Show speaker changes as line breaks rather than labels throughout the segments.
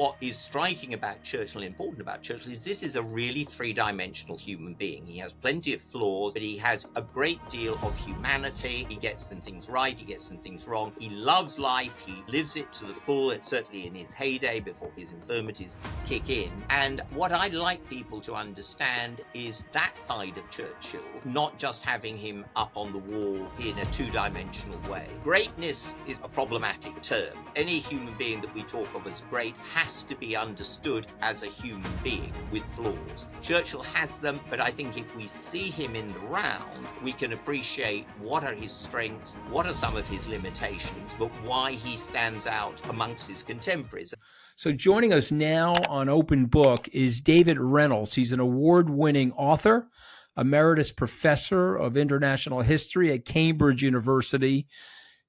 what is striking about Churchill, important about Churchill, is this is a really three-dimensional human being. He has plenty of flaws, but he has a great deal of humanity. He gets some things right, he gets some things wrong. He loves life, he lives it to the full, certainly in his heyday before his infirmities kick in. And what I'd like people to understand is that side of Churchill, not just having him up on the wall in a two-dimensional way. Greatness is a problematic term. Any human being that we talk of as great has to be understood as a human being with flaws. Churchill has them, but I think if we see him in the round, we can appreciate what are his strengths, what are some of his limitations, but why he stands out amongst his contemporaries.
So joining us now on Open Book is David Reynolds. He's an award-winning author, emeritus professor of international history at Cambridge University,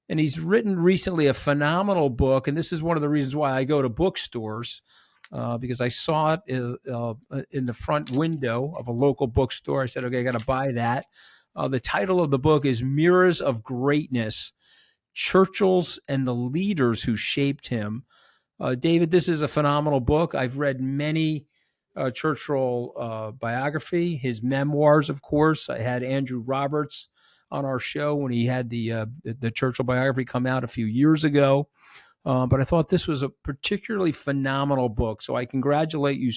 and he's written recently a phenomenal book, and this is one of the reasons why I go to bookstores, because I saw it in the front window of a local bookstore. I said, okay, I got to buy that. The title of the book is Mirrors of Greatness, Churchill's and the Leaders Who Shaped Him. David, this is a phenomenal book. I've read many Churchill biography, his memoirs, of course. I had Andrew Roberts on our show when he had the Churchill biography come out a few years ago. But I thought this was a particularly phenomenal book. So I congratulate you,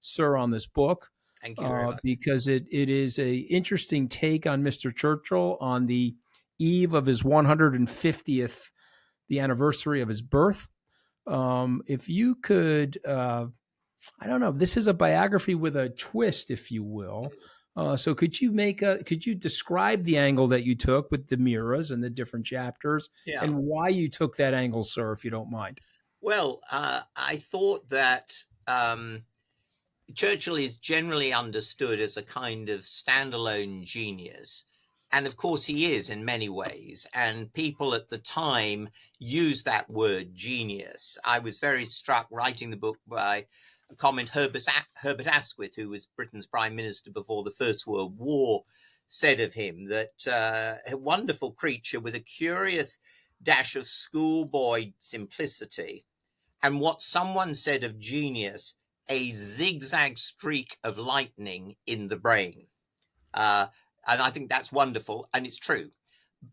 sir, on this book.
Thank you very much.
Because it is a interesting take on Mr. Churchill on the eve of his 150th, the anniversary of his birth. If you could, I don't know, this is a biography with a twist, if you will. So could you describe the angle that you took with the mirrors and the different chapters, and why you took that angle, sir, if you don't mind?
Well, I thought that Churchill is generally understood as a kind of standalone genius. And of course he is in many ways. And people at the time used that word genius. I was very struck writing the book by a comment Herbert Asquith, who was Britain's prime minister before the First World War, said of him that a wonderful creature with a curious dash of schoolboy simplicity. And what someone said of genius, a zigzag streak of lightning in the brain. And I think that's wonderful, and it's true.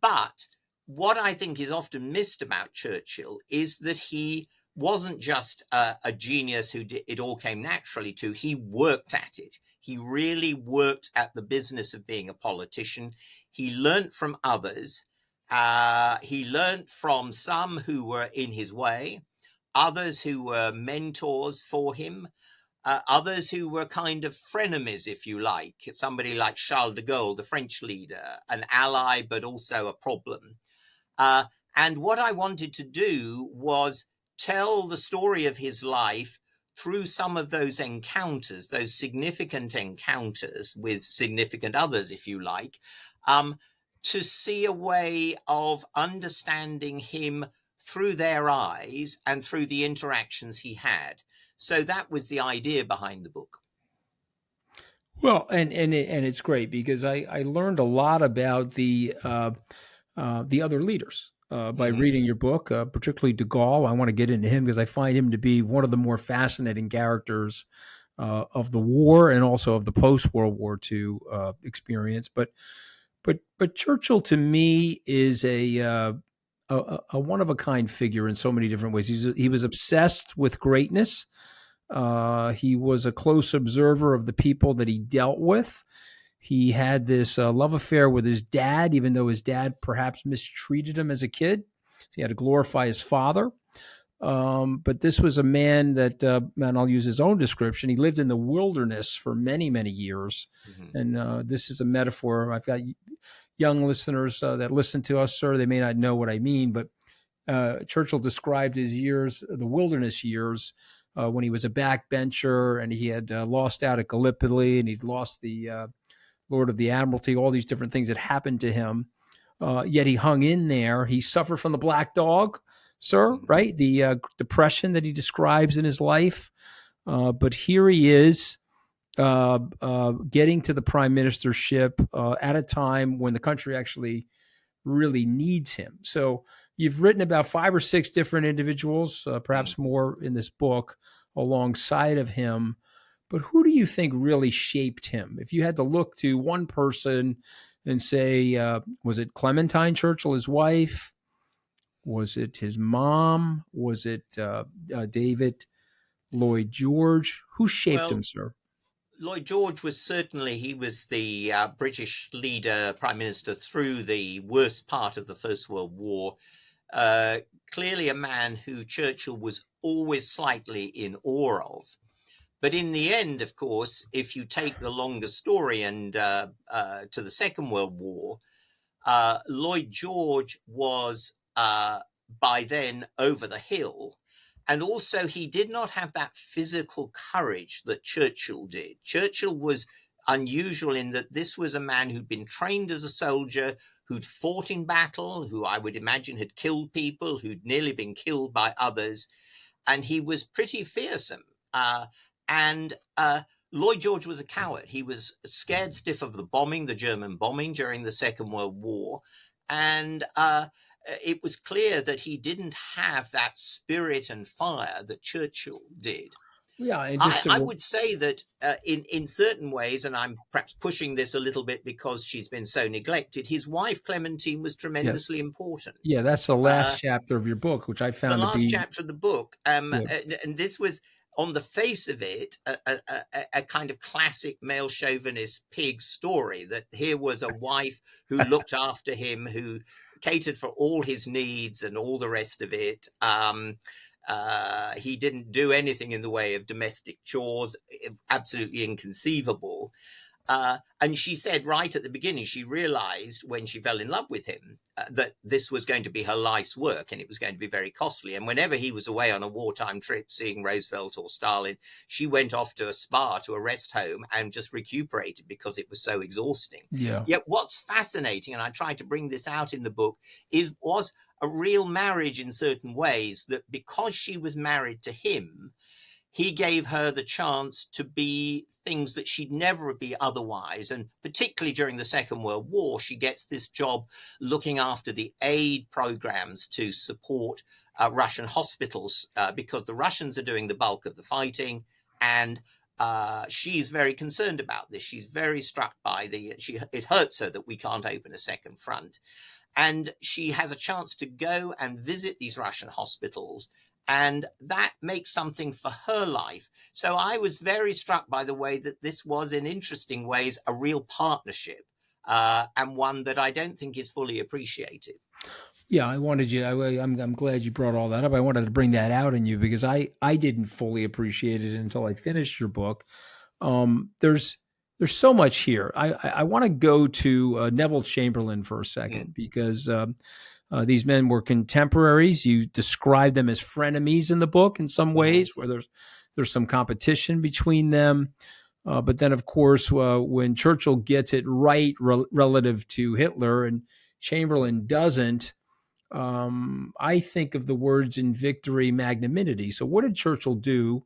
But what I think is often missed about Churchill is that he wasn't just a genius who it all came naturally to. He worked at it. He really worked at the business of being a politician. He learnt from others. He learnt from some who were in his way, others who were mentors for him, others who were kind of frenemies, if you like. Somebody like Charles de Gaulle, the French leader, an ally, but also a problem. And what I wanted to do was tell the story of his life through some of those encounters, those significant encounters with significant others, if you like, to see a way of understanding him through their eyes and through the interactions he had. So that was the idea behind the book.
Well, and it's great because I learned a lot about the other leaders by reading your book, particularly de Gaulle. I want to get into him because I find him to be one of the more fascinating characters of the war and also of the post-World War II experience. But Churchill to me is a one-of-a-kind figure in so many different ways. He was obsessed with greatness. He was a close observer of the people that he dealt with. He had this love affair with his dad, even though his dad perhaps mistreated him as a kid. He had to glorify his father. But this was a man that, and I'll use his own description, he lived in the wilderness for many, many years. And this is a metaphor. I've got young listeners that listen to us, sir. They may not know what I mean, but Churchill described his years, the wilderness years, when he was a backbencher and he had lost out at Gallipoli and he'd lost the Lord of the Admiralty, all these different things that happened to him. Yet he hung in there. He suffered from the black dog, sir, right? The depression that he describes in his life. But here he is getting to the prime ministership at a time when the country actually really needs him. So you've written about 5 or 6 different individuals, perhaps more in this book, alongside of him. But who do you think really shaped him? If you had to look to one person and say, was it Clementine Churchill, his wife? Was it his mom? Was it David Lloyd George? Who shaped him,
Well,
sir?
Lloyd George was certainly, he was the British leader, prime minister through the worst part of the First World War. Clearly a man who Churchill was always slightly in awe of. But in the end, of course, if you take the longer story and to the Second World War, Lloyd George was by then over the hill. And also, he did not have that physical courage that Churchill did. Churchill was unusual in that this was a man who'd been trained as a soldier, who'd fought in battle, who I would imagine had killed people, who'd nearly been killed by others. And he was pretty fearsome. And Lloyd George was a coward. He was scared stiff of the German bombing during the Second World War. And it was clear that he didn't have that spirit and fire that Churchill did.
Yeah, and
I would say that in certain ways, and I'm perhaps pushing this a little bit because she's been so neglected, his wife Clementine was tremendously important.
Yeah, that's the last chapter of your book, which I found
the
to be
last chapter of the book. And this was, on the face of it, a kind of classic male chauvinist pig story, that here was a wife who looked after him, who catered for all his needs and all the rest of it. He didn't do anything in the way of domestic chores, absolutely inconceivable. And she said right at the beginning, she realized when she fell in love with him that this was going to be her life's work and it was going to be very costly. And whenever he was away on a wartime trip seeing Roosevelt or Stalin, she went off to a spa, to a rest home, and just recuperated because it was so exhausting.
Yeah.
Yet what's fascinating, and I try to bring this out in the book, was a real marriage in certain ways, that because she was married to him, he gave her the chance to be things that she'd never be otherwise. And particularly during the Second World War, she gets this job looking after the aid programs to support Russian hospitals because the Russians are doing the bulk of the fighting. And she's very concerned about this. She's very struck by it hurts her that we can't open a second front. And she has a chance to go and visit these Russian hospitals, and that makes something for her life. So I was very struck by the way that this was, in interesting ways, a real partnership, and one that I don't think is fully appreciated.
Yeah, I'm glad you brought all that up. I wanted to bring that out in you because I didn't fully appreciate it until I finished your book. There's so much here. I want to go to Neville Chamberlain for a second because these men were contemporaries. You describe them as frenemies in the book in some ways, where there's some competition between them. But then, of course, when Churchill gets it right relative to Hitler and Chamberlain doesn't, I think of the words in victory, magnanimity. So what did Churchill do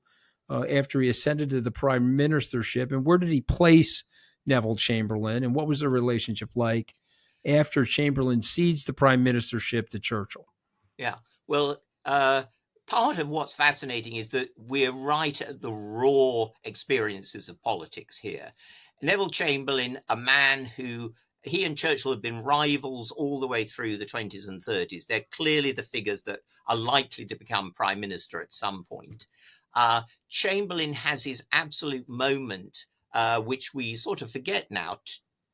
after he ascended to the prime ministership, and where did he place Neville Chamberlain, and what was the relationship like after Chamberlain cedes the prime ministership to Churchill?
Yeah, well, part of what's fascinating is that we're right at the raw experiences of politics here. Neville Chamberlain, a man who, he and Churchill have been rivals all the way through the 20s and 30s. They're clearly the figures that are likely to become prime minister at some point. Chamberlain has his absolute moment, which we sort of forget now,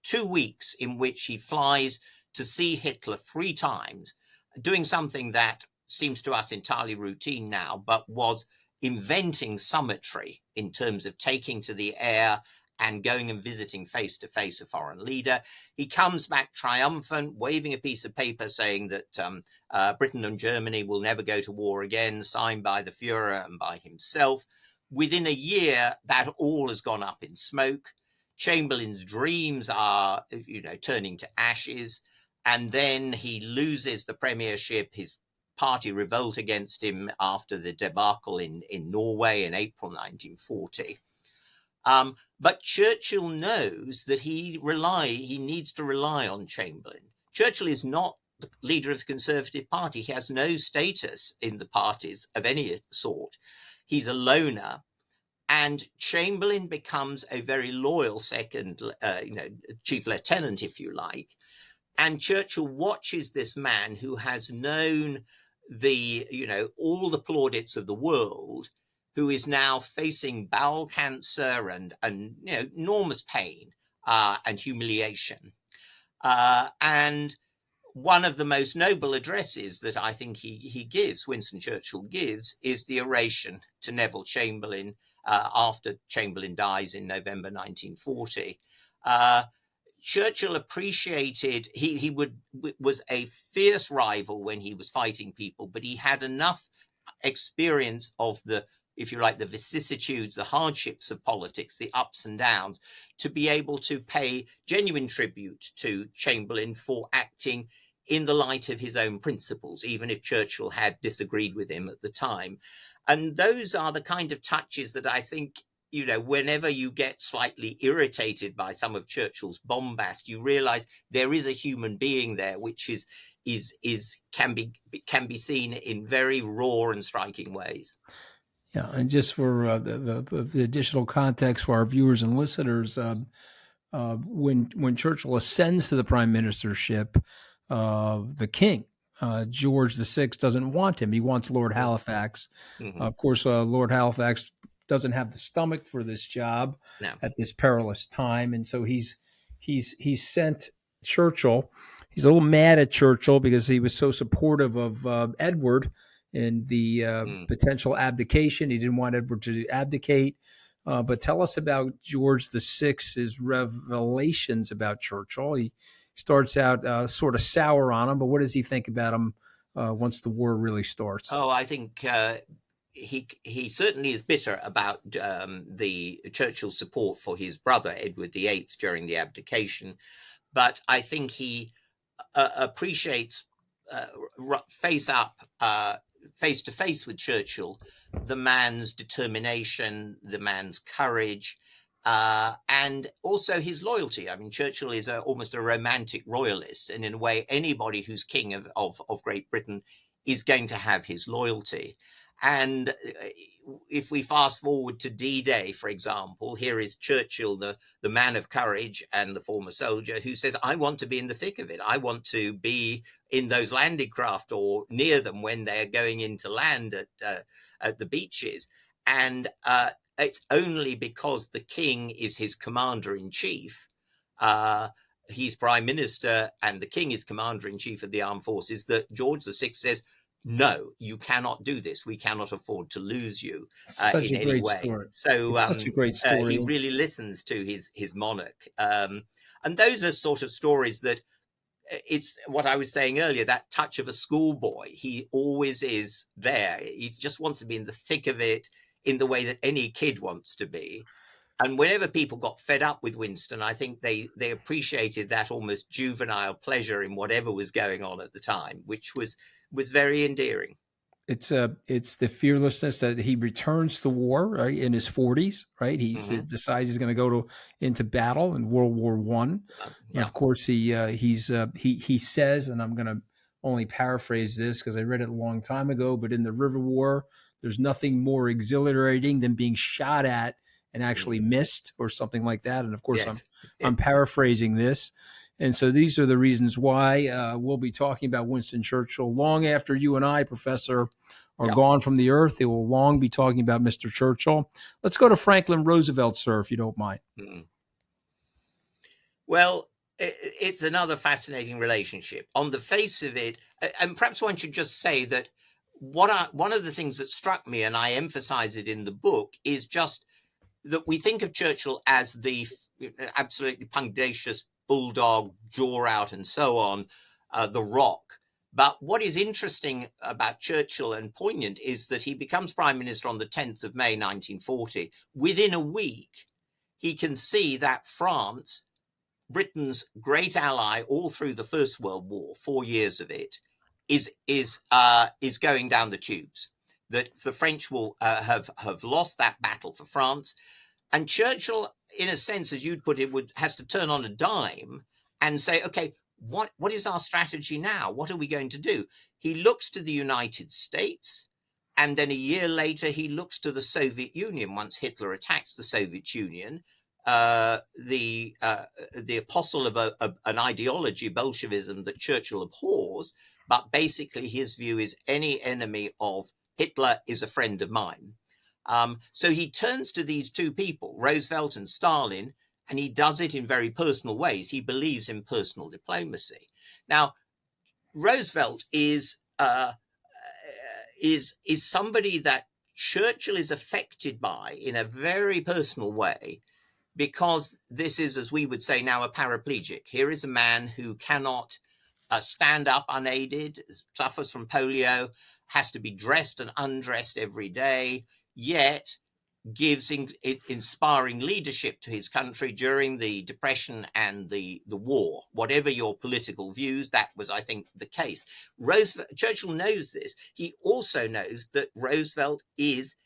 2 weeks in which he flies to see Hitler 3 times, doing something that seems to us entirely routine now, but was inventing summitry in terms of taking to the air and going and visiting face to face a foreign leader. He comes back triumphant, waving a piece of paper saying that Britain and Germany will never go to war again, signed by the Führer and by himself. Within a year, that all has gone up in smoke. Chamberlain's dreams are, turning to ashes. And then he loses the premiership. His party revolt against him after the debacle in Norway in April 1940. But Churchill knows that he needs to rely on Chamberlain. Churchill is not the leader of the Conservative Party. He has no status in the parties of any sort. He's a loner. And Chamberlain becomes a very loyal second, chief lieutenant, if you like. And Churchill watches this man who has known all the plaudits of the world, who is now facing bowel cancer and enormous pain and humiliation. And one of the most noble addresses that I think he gives, Winston Churchill gives, is the oration to Neville Chamberlain after Chamberlain dies in November 1940. Churchill appreciated, he was a fierce rival when he was fighting people, but he had enough experience of the, if you like, the vicissitudes, the hardships of politics, the ups and downs, to be able to pay genuine tribute to Chamberlain for acting in the light of his own principles, even if Churchill had disagreed with him at the time. And those are the kind of touches that I think, whenever you get slightly irritated by some of Churchill's bombast, you realize there is a human being there, which can be seen in very raw and striking ways.
Yeah, and just for the additional context for our viewers and listeners, when Churchill ascends to the prime ministership, the king, George VI, doesn't want him. He wants Lord Halifax.
Mm-hmm.
Of course, Lord Halifax doesn't have the stomach for this job at this perilous time, and so he's sent Churchill. He's a little mad at Churchill because he was so supportive of Edward in the potential abdication. He didn't want Edward to abdicate. But tell us about George VI's revelations about Churchill. He starts out sort of sour on him, but what does he think about him once the war really starts?
Oh, I think he certainly is bitter about the Churchill's support for his brother Edward VIII during the abdication, but I think he appreciates face to face with Churchill the man's determination, the man's courage, and also his loyalty. I mean, Churchill is almost a romantic royalist, and in a way, anybody who's king of Great Britain is going to have his loyalty. And if we fast forward to D-Day, for example, here is Churchill, the man of courage and the former soldier, who says, I want to be in the thick of it. I want to be in those landing craft or near them when they're going into land at the beaches. And it's only because the king is his commander-in-chief, he's prime minister, and the king is commander-in-chief of the armed forces, that George VI says, no, you cannot do this. We cannot afford to lose you in any way.
Story.
So
such a great story.
He really listens to his monarch. And those are sort of stories that it's what I was saying earlier, that touch of a schoolboy. He always is there. He just wants to be in the thick of it in the way that any kid wants to be. And whenever people got fed up with Winston, I think they appreciated that almost juvenile pleasure in whatever was going on at the time, which was very endearing.
It's the fearlessness that he returns to war, right, in his 40s, right? He decides he's going to go into battle in World War I. Of course, he says, and I'm going to only paraphrase this because I read it a long time ago, but in the River War, there's nothing more exhilarating than being shot at and actually missed, or something like that. And of course, I'm paraphrasing this. And so these are the reasons why we'll be talking about Winston Churchill long after you and I, Professor, are gone from the earth. They will long be talking about Mr. Churchill. Let's go to Franklin Roosevelt, sir, if you don't mind.
Well, it's another fascinating relationship. On the face of it, and perhaps one should just say that one of the things that struck me, and I emphasize it in the book, is just that we think of Churchill as the absolutely pugnacious bulldog, jaw out, and so on, the Rock. But what is interesting about Churchill and poignant is that he becomes prime minister on the 10th of May, 1940. Within a week, he can see that France, Britain's great ally all through the First World War, 4 years of it, is going down the tubes. That the French will have lost that battle for France. And Churchill, in a sense, as you'd put it, has to turn on a dime and say, okay, what is our strategy now? What are we going to do? He looks to the United States, and then a year later, he looks to the Soviet Union. Once Hitler attacks the Soviet Union, the apostle of an ideology, Bolshevism, that Churchill abhors, but basically his view is any enemy of Hitler is a friend of mine. So he turns to these two people, Roosevelt and Stalin, and he does it in very personal ways. He believes in personal diplomacy. Now, Roosevelt is somebody that Churchill is affected by in a very personal way, because this is, as we would say now, a paraplegic. Here is a man who cannot stand up unaided, suffers from polio, has to be dressed and undressed every day, yet gives inspiring leadership to his country during the Depression and the war. Whatever your political views, that was, I think, the case. Churchill knows this. He also knows that Roosevelt is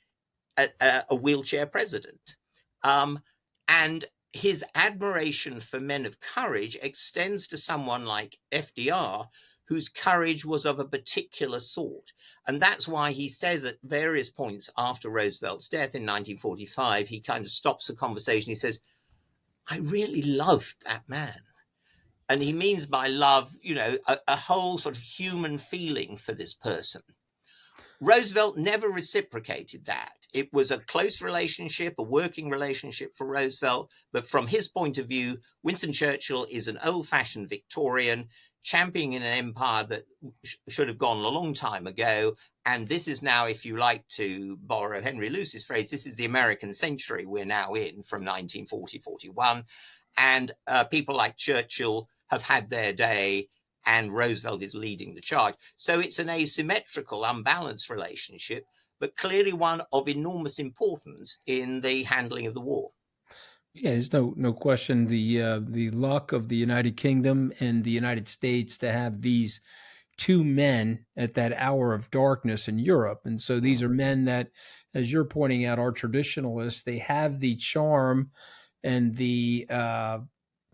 a wheelchair president. And his admiration for men of courage extends to someone like FDR, whose courage was of a particular sort. And that's why he says at various points after Roosevelt's death in 1945, he kind of stops the conversation. He says, I really loved that man. And he means by love, you know, a whole sort of human feeling for this person. Roosevelt never reciprocated that. It was a close relationship, a working relationship for Roosevelt. But from his point of view, Winston Churchill is an old-fashioned Victorian, championing an empire that should have gone a long time ago. And this is now, if you like to borrow Henry Luce's phrase, this is the American century we're now in from 1940-41. And people like Churchill have had their day, and Roosevelt is leading the charge. So it's an asymmetrical, unbalanced relationship, but clearly one of enormous importance in the handling of the war.
Yeah, there's no question the luck of the United Kingdom and the United States to have these two men at that hour of darkness in Europe. And so these are men that, as you're pointing out, are traditionalists. They have the charm and the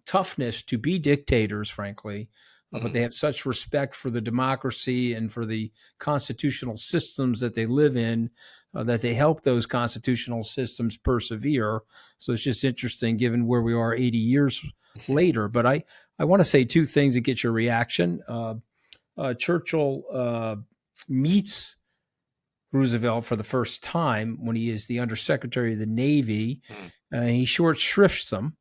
toughness to be dictators, frankly, but they have such respect for the democracy and for the constitutional systems that they live in, that they help those constitutional systems persevere. So it's just interesting given where we are 80 years later. But I want to say two things to get your reaction. Churchill meets Roosevelt for the first time when he is the Undersecretary of the Navy. He short shrifts him.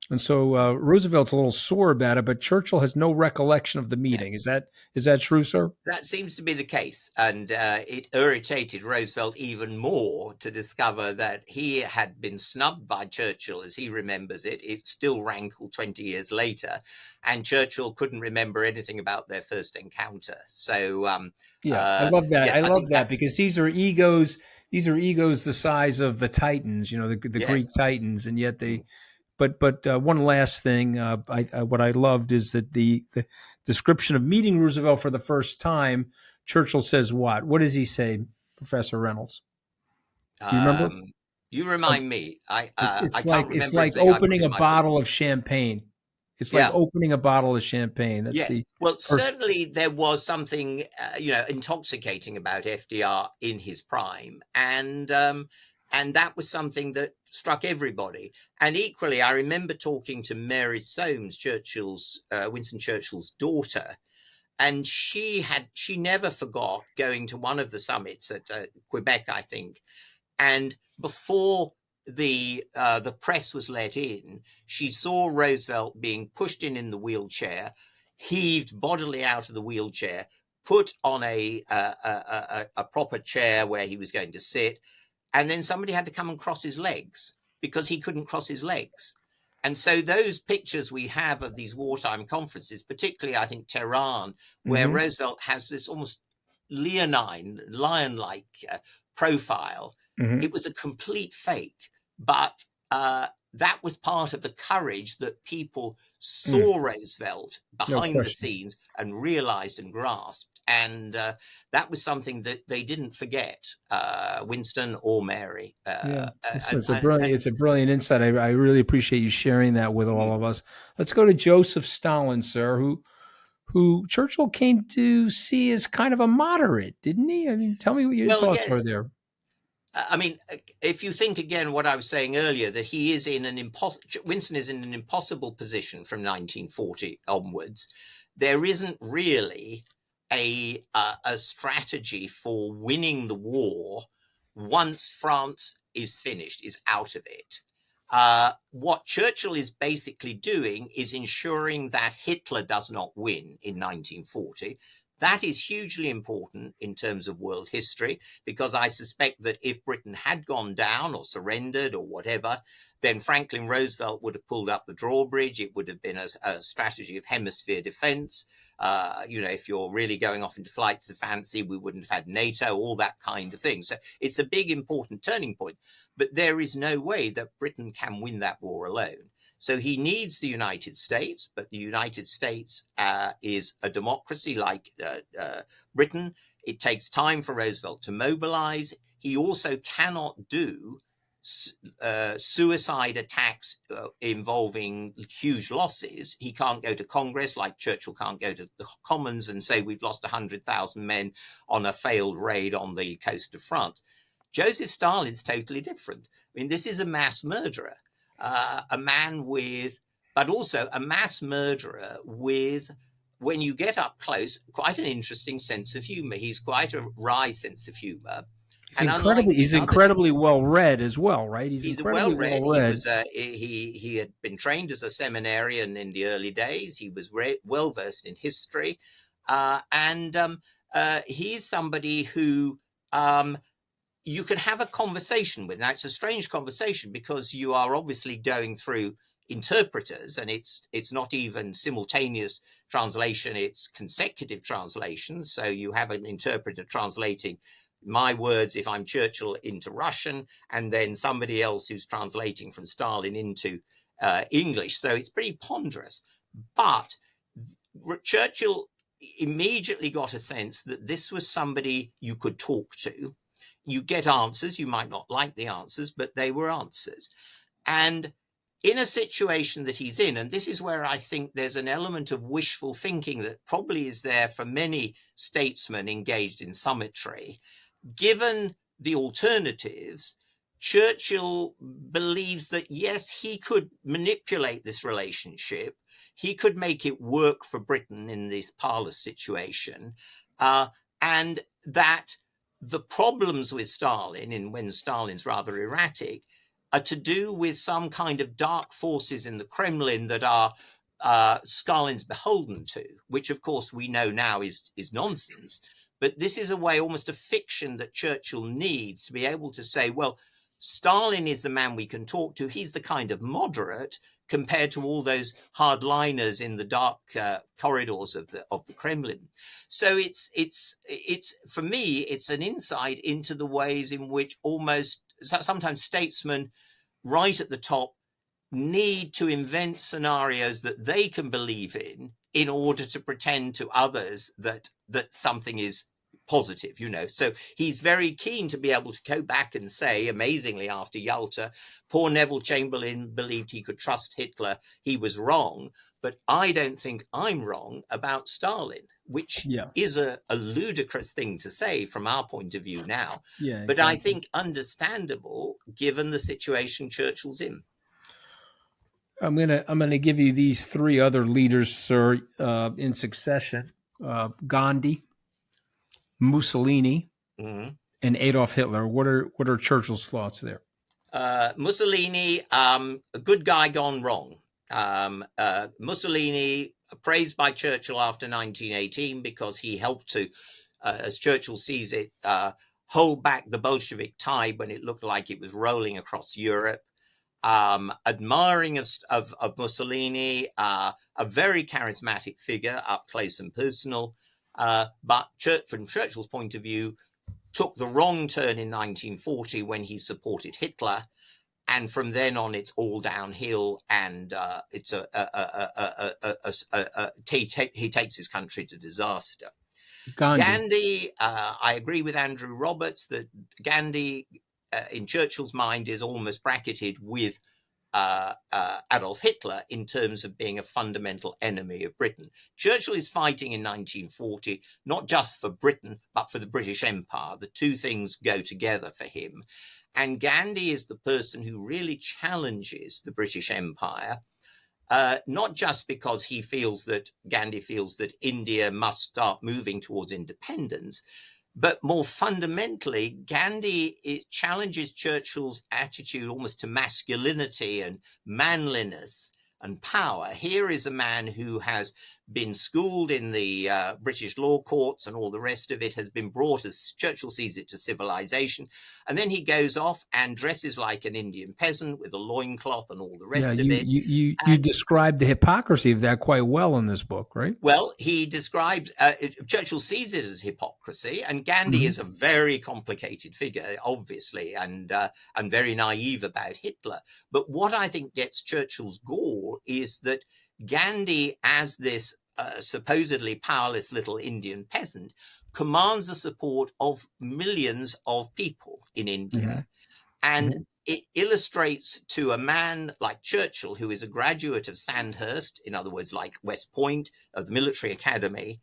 And so Roosevelt's a little sore about it, but Churchill has no recollection of the meeting. Is that true, sir?
That seems to be the case. And it irritated Roosevelt even more to discover that he had been snubbed by Churchill, as he remembers it. It still rankled 20 years later. And Churchill couldn't remember anything about their first encounter. So,
I love that. Yes, I love that because these are egos. These are egos the size of the Titans, you know, the Greek Titans. And yet they... But one last thing, what I loved is that the description of meeting Roosevelt for the first time, Churchill says what? What does he say, Professor Reynolds? Do you remember?
You remind me. I can't remember.
It's like opening a bottle of champagne. It's like opening a bottle of champagne. That's
well, certainly there was something intoxicating about FDR in his prime, and that was something that struck everybody. And equally, I remember talking to Mary Soames, Winston Churchill's daughter, and she never forgot going to one of the summits at Quebec, I think. And before the press was let in, she saw Roosevelt being pushed in the wheelchair, heaved bodily out of the wheelchair, put on a proper chair where he was going to sit. And then somebody had to come and cross his legs because he couldn't cross his legs. And so those pictures we have of these wartime conferences, particularly, I think, Tehran, where Roosevelt has this almost lion-like profile, it was a complete fake. But that was part of the courage that people saw Roosevelt behind the scenes and realized and grasped. And that was something that they didn't forget, Winston or Mary.
It's a brilliant insight. I really appreciate you sharing that with all of us. Let's go to Joseph Stalin, sir, who who Churchill came to see as kind of a moderate, didn't he? I mean, tell me what your
Well,
thoughts are
yes.
there.
I mean, if you think again what I was saying earlier, that he is in an Winston is in an impossible position from 1940 onwards. There isn't really a strategy for winning the war once France is finished, is out of it. What Churchill is basically doing is ensuring that Hitler does not win in 1940. That is hugely important in terms of world history, because I suspect that if Britain had gone down or surrendered or whatever, then Franklin Roosevelt would have pulled up the drawbridge. It would have been a strategy of hemisphere defense. If you're really going off into flights of fancy, we wouldn't have had NATO, all that kind of thing. So it's a big, important turning point. But there is no way that Britain can win that war alone. So he needs the United States, but the United States is a democracy like Britain. It takes time for Roosevelt to mobilize. He also cannot do suicide attacks involving huge losses. He can't go to Congress, like Churchill can't go to the Commons and say we've lost 100,000 men on a failed raid on the coast of France. Joseph Stalin's totally different. I mean, this is a mass murderer. A man with, but also a mass murderer with, when you get up close, quite an interesting sense of humor. He's quite a wry sense of humor.
He's incredibly well read as well, right? He's
well read. He had been trained as a seminarian in the early days. He was well versed in history, and he's somebody who you can have a conversation with. Now, it's a strange conversation because you are obviously going through interpreters, and it's not even simultaneous translation, it's consecutive translation. So you have an interpreter translating my words, if I'm Churchill, into Russian, and then somebody else who's translating from Stalin into English. So it's pretty ponderous. But Churchill immediately got a sense that this was somebody you could talk to. You get answers. You might not like the answers, but they were answers. And in a situation that he's in, and this is where I think there's an element of wishful thinking that probably is there for many statesmen engaged in summitry, given the alternatives, Churchill believes that, yes, he could manipulate this relationship. He could make it work for Britain in this parlous situation, and that the problems with Stalin, and when Stalin's rather erratic, are to do with some kind of dark forces in the Kremlin that are Stalin's beholden to, which of course we know now is nonsense. But this is a way, almost a fiction, that Churchill needs to be able to say, well, Stalin is the man we can talk to. He's the kind of moderate compared to all those hardliners in the dark corridors of the Kremlin. So it's for me, it's an insight into the ways in which almost sometimes statesmen right at the top need to invent scenarios that they can believe in order to pretend to others that something is positive, So he's very keen to be able to go back and say, amazingly, after Yalta, poor Neville Chamberlain believed he could trust Hitler. He was wrong. But I don't think I'm wrong about Stalin, which is a ludicrous thing to say from our point of view now.
Yeah,
but exactly. I think understandable given the situation Churchill's in.
I'm gonna give you these three other leaders, sir, in succession: Gandhi, Mussolini, and Adolf Hitler. What are Churchill's thoughts there?
Mussolini, a good guy gone wrong. Mussolini, praised by Churchill after 1918 because he helped to, as Churchill sees it, hold back the Bolshevik tide when it looked like it was rolling across Europe. Admiring of Mussolini, a very charismatic figure, up close and personal, but from Churchill's point of view, took the wrong turn in 1940 when he supported Hitler. And from then on, it's all downhill, and it's he takes his country to disaster. Gandhi, I agree with Andrew Roberts that Gandhi, in Churchill's mind, is almost bracketed with Adolf Hitler in terms of being a fundamental enemy of Britain. Churchill is fighting in 1940, not just for Britain, but for the British Empire. The two things go together for him. And Gandhi is the person who really challenges the British Empire, not just because Gandhi feels that India must start moving towards independence, but more fundamentally, Gandhi challenges Churchill's attitude almost to masculinity and manliness and power. Here is a man who has been schooled in the British law courts and all the rest of it, has been brought, as Churchill sees it, to civilization. And then he goes off and dresses like an Indian peasant with a loincloth and all the rest of it.
You describe the hypocrisy of that quite well in this book, right?
Well, he describes, Churchill sees it as hypocrisy, and Gandhi is a very complicated figure, obviously, and very naive about Hitler. But what I think gets Churchill's gall is that Gandhi, as this supposedly powerless little Indian peasant, commands the support of millions of people in India. And it illustrates to a man like Churchill, who is a graduate of Sandhurst, in other words, like West Point, of the military academy,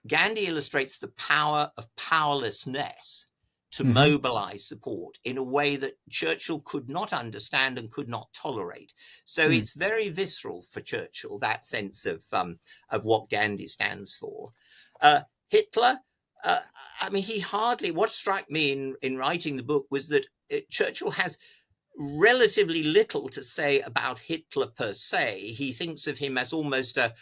Gandhi illustrates the power of powerlessness to mobilize support in a way that Churchill could not understand and could not tolerate. So it's very visceral for Churchill, that sense of what Gandhi stands for. Hitler, I mean, what struck me in writing the book was that Churchill has relatively little to say about Hitler per se. He thinks of him as almost a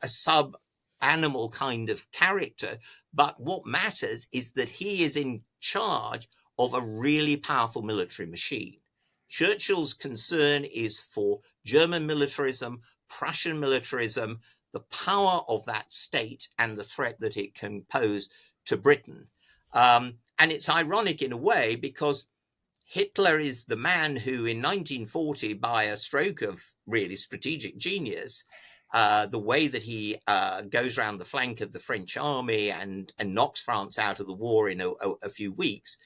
sub-animal kind of character. But what matters is that he is in charge of a really powerful military machine. Churchill's concern is for German militarism, Prussian militarism, the power of that state and the threat that it can pose to Britain. And it's ironic in a way because Hitler is the man who in 1940, by a stroke of really strategic genius, the way that he goes around the flank of the French army and knocks France out of the war in a few weeks,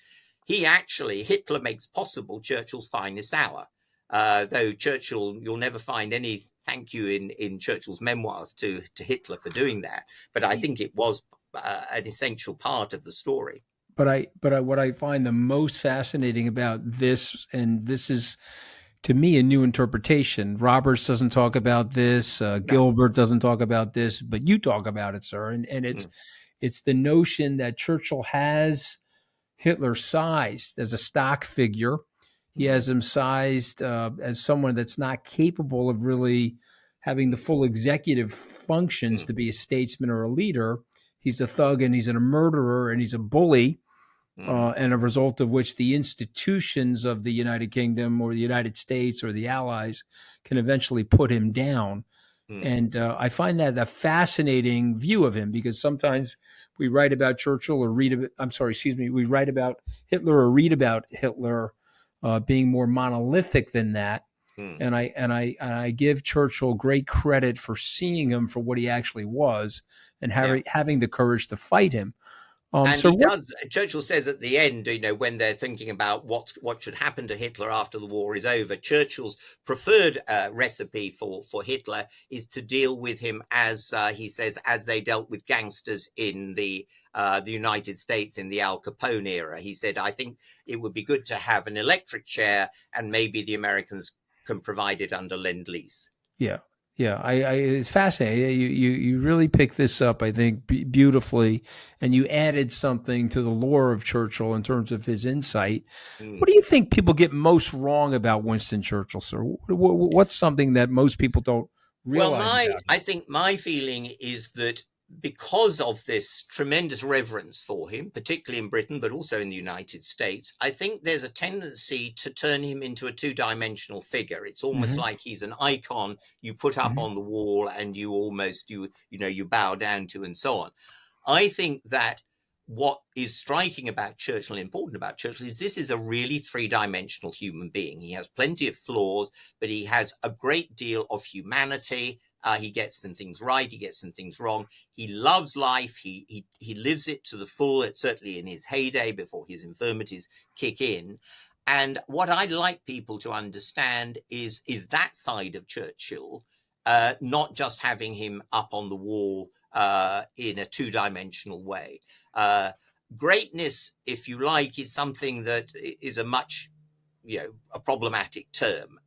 Hitler makes possible Churchill's finest hour. Though Churchill, you'll never find any thank you in Churchill's memoirs to Hitler for doing that. But I think it was an essential part of the story.
But what I find the most fascinating about this, and this is to me a new interpretation. Roberts doesn't talk about this. Gilbert doesn't talk about this, but you talk about it, sir. And it's the notion that Churchill has Hitler sized as a stock figure. He has him sized as someone that's not capable of really having the full executive functions to be a statesman or a leader. He's a thug and he's a murderer and he's a bully, and a result of which the institutions of the United Kingdom or the United States or the Allies can eventually put him down. And I find that a fascinating view of him, because sometimes we write about Churchill or we write about Hitler or read about Hitler being more monolithic than that. And I give Churchill great credit for seeing him for what he actually was and having the courage to fight him.
Churchill says at the end, when they're thinking about what should happen to Hitler after the war is over, Churchill's preferred recipe for Hitler is to deal with him as he says, as they dealt with gangsters in the United States in the Al Capone era. He said, I think it would be good to have an electric chair and maybe the Americans can provide it under Lend-Lease.
Yeah, it's fascinating. You really picked this up, I think, beautifully, and you added something to the lore of Churchill in terms of his insight. What do you think people get most wrong about Winston Churchill, sir? What's something that most people don't realize?
Well, I think my feeling is that because of this tremendous reverence for him, particularly in Britain, but also in the United States, I think there's a tendency to turn him into a two-dimensional figure. It's almost like he's an icon you put up on the wall and you almost, you bow down to and so on. I think that what is striking about Churchill and important about Churchill is this is a really three-dimensional human being. He has plenty of flaws, but he has a great deal of humanity. He gets some things right. He gets some things wrong. He loves life. He lives it to the full, certainly in his heyday before his infirmities kick in. And what I'd like people to understand is that side of Churchill, not just having him up on the wall in a two-dimensional way. Greatness, if you like, is something that is a much, a problematic term.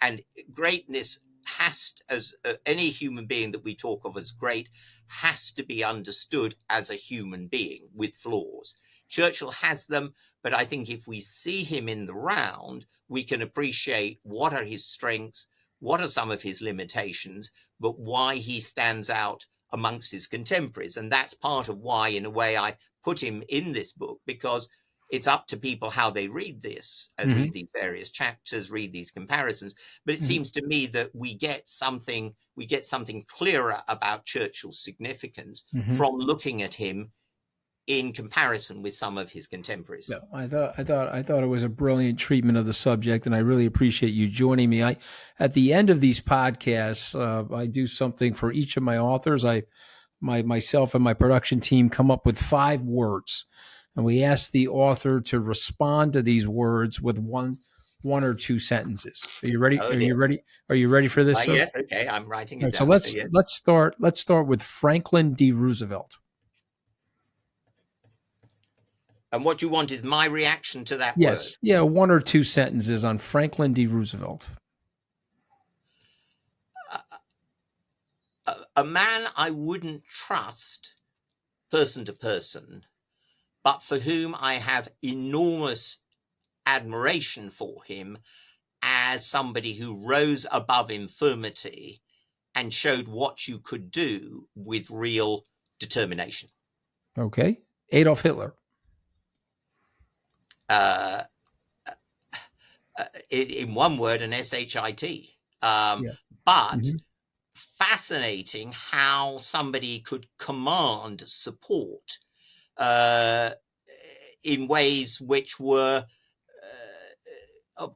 And greatness has to, as any human being that we talk of as great, has to be understood as a human being with flaws. Churchill has them, but I think if we see him in the round, we can appreciate what are his strengths, what are some of his limitations, but why he stands out amongst his contemporaries. And that's part of why, in a way, I put him in this book, because it's up to people how they read this and read these various chapters, read these comparisons. But it seems to me that we get something clearer about Churchill's significance from looking at him in comparison with some of his contemporaries.
Yeah, I thought it was a brilliant treatment of the subject, and I really appreciate you joining me. At the end of these podcasts, I do something for each of my authors. Myself and my production team come up with 5 words, and we ask the author to respond to these words with one or 2 sentences. Are you ready? Are you ready for this?
Yes. Okay. I'm writing it
down. So let's start with Franklin D. Roosevelt.
And what you want is my reaction to that word?
Yes. Yeah, 1 or 2 sentences on Franklin D. Roosevelt.
A man I wouldn't trust person to person, but for whom I have enormous admiration for him as somebody who rose above infirmity and showed what you could do with real determination.
Okay. Adolf Hitler.
In one word, an SHIT. But fascinating how somebody could command support in ways which were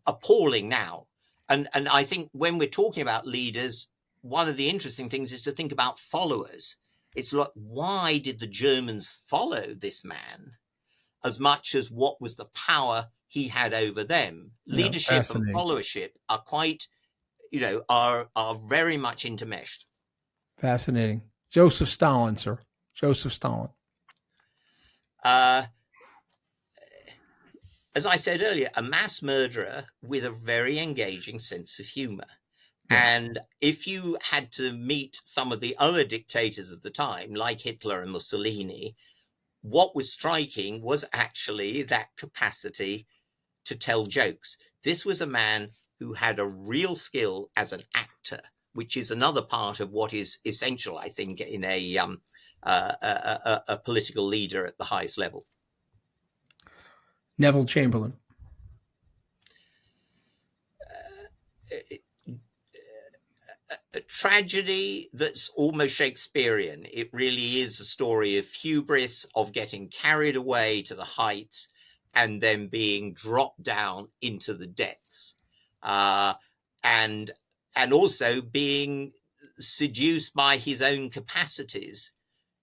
appalling now. And I think when we're talking about leaders, one of the interesting things is to think about followers. It's like, why did the Germans follow this man as much as what was the power he had over them? Leadership and followership are quite, are very much intermeshed.
Fascinating. Joseph Stalin, sir. Joseph Stalin.
As I said earlier, a mass murderer with a very engaging sense of humor. And if you had to meet some of the other dictators of the time, like Hitler and Mussolini, what was striking was actually that capacity to tell jokes. This was a man who had a real skill as an actor, which is another part of what is essential, I think, in a political leader at the highest level.
Neville Chamberlain.
A tragedy that's almost Shakespearean. It really is a story of hubris, of getting carried away to the heights and then being dropped down into the depths, and also being seduced by his own capacities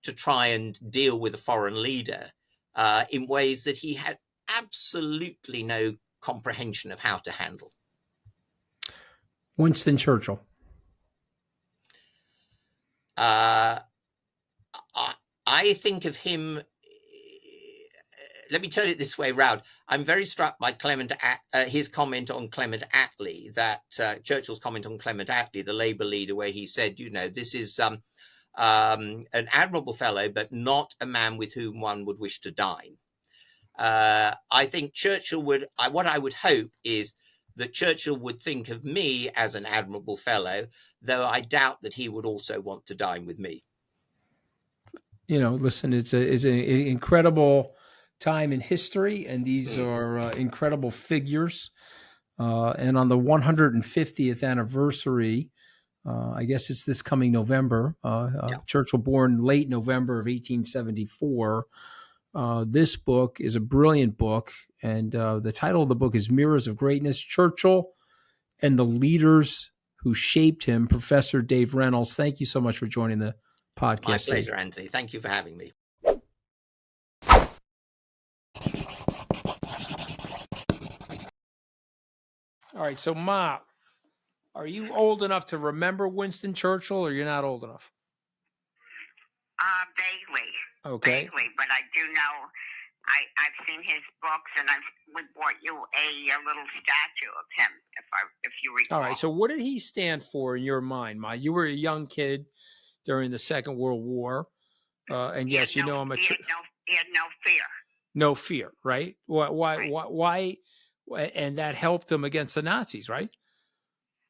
to try and deal with a foreign leader in ways that he had absolutely no comprehension of how to handle.
Winston Churchill.
I think of him, let me tell it this way round. I'm very struck by his comment on Clement Attlee, that Churchill's comment on Clement Attlee, the Labour leader, where he said, this is an admirable fellow, but not a man with whom one would wish to dine. I think Churchill what I would hope is that Churchill would think of me as an admirable fellow, though I doubt that he would also want to dine with me.
Listen, it's an incredible time in history, and these are incredible figures. And on the 150th anniversary, I guess it's this coming November, Churchill born late November of 1874. This book is a brilliant book, and the title of the book is Mirrors of Greatness, Churchill and the Leaders Who Shaped Him. Professor Dave Reynolds, thank you so much for joining the podcast.
My pleasure, Anthony. Thank you for having me.
All right. So, Ma, are you old enough to remember Winston Churchill, or you're not old enough?
Vaguely.
Okay.
Vaguely, but I do know. I've seen his books, and we bought you a little statue of him, if you recall.
All right. So, what did he stand for in your mind, Ma? You were a young kid during the Second World War, and yes, you know I'm a.
He had no fear.
No fear, right? Why? And that helped him against the Nazis, right?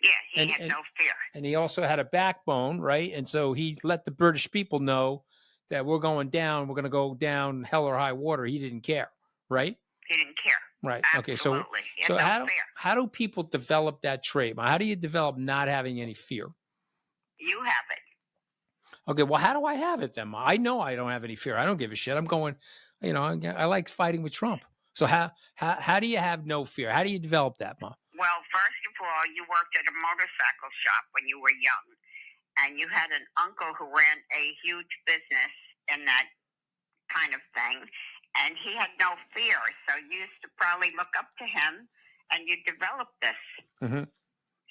Yeah, he had no fear.
And he also had a backbone, right? And so he let the British people know that we're going down. We're going to go down hell or high water. He didn't care, right?
He didn't care.
Right.
Absolutely.
Okay. So how do people develop that trait? How do you develop not having any fear?
You have it.
Okay. Well, how do I have it then, Ma? I know I don't have any fear. I don't give a shit. I'm going. I like fighting with Trump. So how do you have no fear? How do you develop that, Ma?
Well, first of all, you worked at a motorcycle shop when you were young, and you had an uncle who ran a huge business in that kind of thing, and he had no fear. So you used to probably look up to him, and you developed this.
Mm-hmm.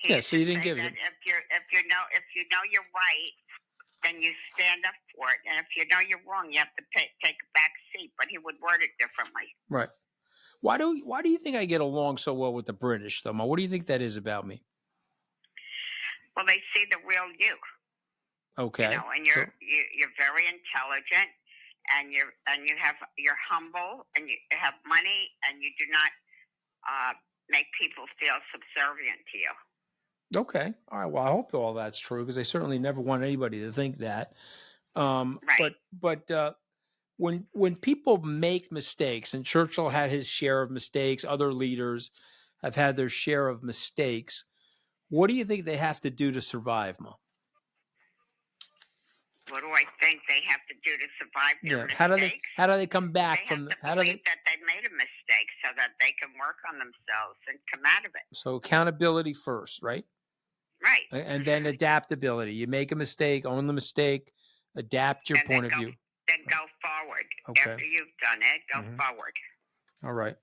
Yeah, so you didn't give it.
If you know you're right, then you stand up for it, and if you know you're wrong, you have to take a back seat. But he would word it differently.
Right. Why do you think I get along so well with the British, though, Ma? What do you think that is about me?
Well, they see the real you.
Okay.
And you're very intelligent, and you're humble, and you have money, and you do not make people feel subservient to you.
Okay. All right. Well, I hope all that's true, because I certainly never want anybody to think that.
Right.
But when people make mistakes, and Churchill had his share of mistakes, other leaders have had their share of mistakes. What do you think they have to do to survive, Ma?
What do I think they have to do to survive their mistakes?
How do they come back
they
from?
Have to believe that they made a mistake, so that they can work on themselves and come out of it.
So accountability first, right?
Right.
And then adaptability. You make a mistake, own the mistake, adapt your point of view.
Then go forward.
Okay.
After you've done it, go forward.
All right.